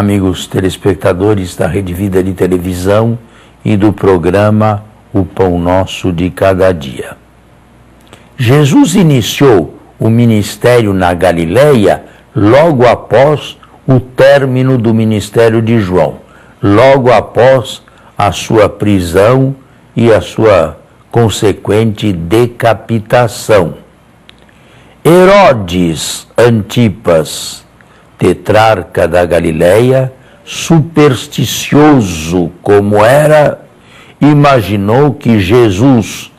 amigos telespectadores da Rede Vida de Televisão e do programa O Pão Nosso de Cada Dia. Jesus iniciou o ministério na Galileia logo após o término do ministério de João, logo após a sua prisão e a sua consequente decapitação. Herodes Antipas, tetrarca da Galileia, supersticioso como era, imaginou que Jesus,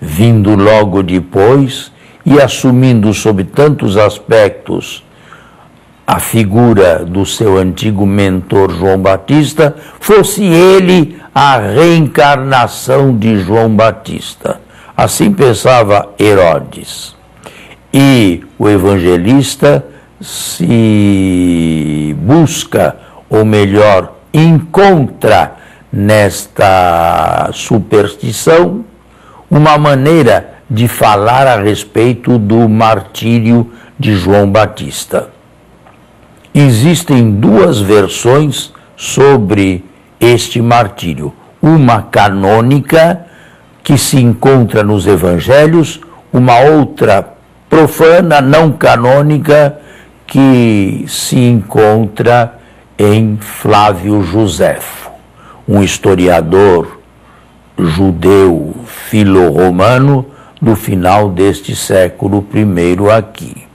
vindo logo depois e assumindo sob tantos aspectos a figura do seu antigo mentor João Batista, fosse ele a reencarnação de João Batista. Assim pensava Herodes. E o evangelista se busca, ou melhor, encontra nesta superstição uma maneira de falar a respeito do martírio de João Batista. Existem duas versões sobre este martírio. Uma canônica, que se encontra nos evangelhos, uma outra profana, não canônica, que se encontra em Flávio Joséfo, um historiador judeu filo-romano do final deste século I aqui.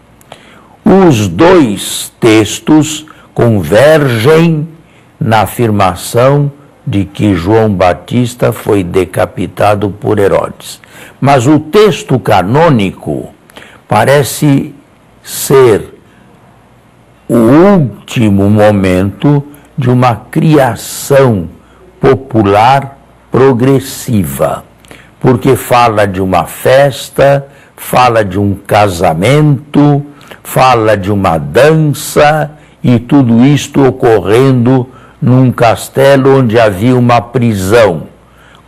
Os dois textos convergem na afirmação de que João Batista foi decapitado por Herodes. Mas o texto canônico parece ser o último momento de uma criação popular progressiva, porque fala de uma festa, fala de um casamento, fala de uma dança, e tudo isto ocorrendo num castelo onde havia uma prisão,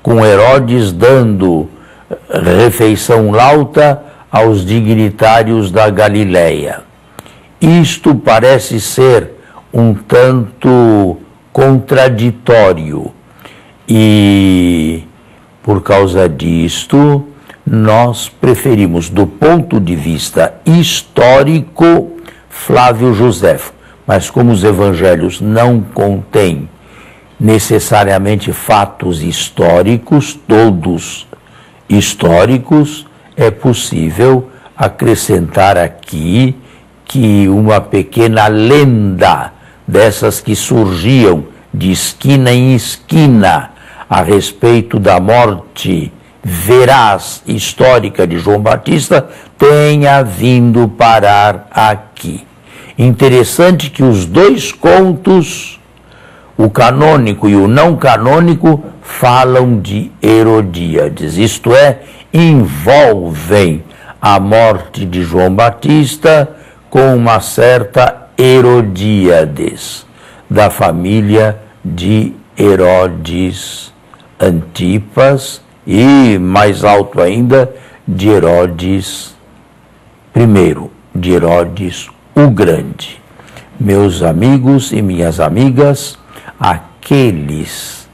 com Herodes dando refeição lauta aos dignitários da Galileia. Isto parece ser um tanto contraditório e, por causa disto, nós preferimos, do ponto de vista histórico, Flávio Joséfo. Mas como os evangelhos não contêm necessariamente fatos históricos, todos históricos, é possível acrescentar aqui que uma pequena lenda dessas que surgiam de esquina em esquina a respeito da morte veraz histórica de João Batista tenha vindo parar aqui. Interessante que os dois contos, o canônico e o não canônico, falam de Herodíades, isto é, envolvem a morte de João Batista com uma certa Herodíades, da família de Herodes Antipas e, mais alto ainda, de Herodes I, de Herodes o Grande. Meus amigos e minhas amigas, aqueles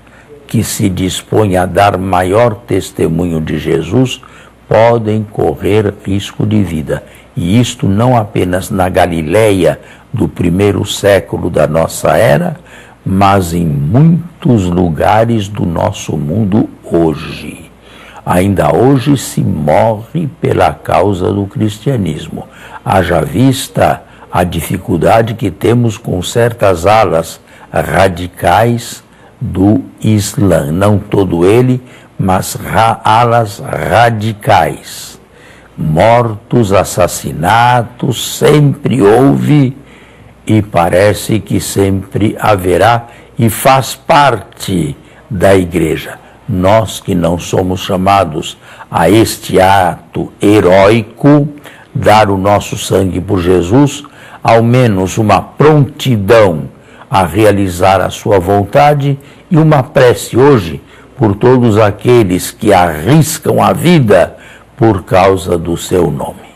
que se dispõem a dar maior testemunho de Jesus podem correr risco de vida. E isto não apenas na Galileia do primeiro século da nossa era, mas em muitos lugares do nosso mundo hoje. Ainda hoje se morre pela causa do cristianismo. Haja vista a dificuldade que temos com certas alas radicais do Islã. Não todo ele, mas alas radicais. Mortos, assassinatos, sempre houve e parece que sempre haverá e faz parte da igreja. Nós que não somos chamados a este ato heróico, dar o nosso sangue por Jesus, ao menos uma prontidão a realizar a sua vontade e uma prece hoje por todos aqueles que arriscam a vida por causa do seu nome.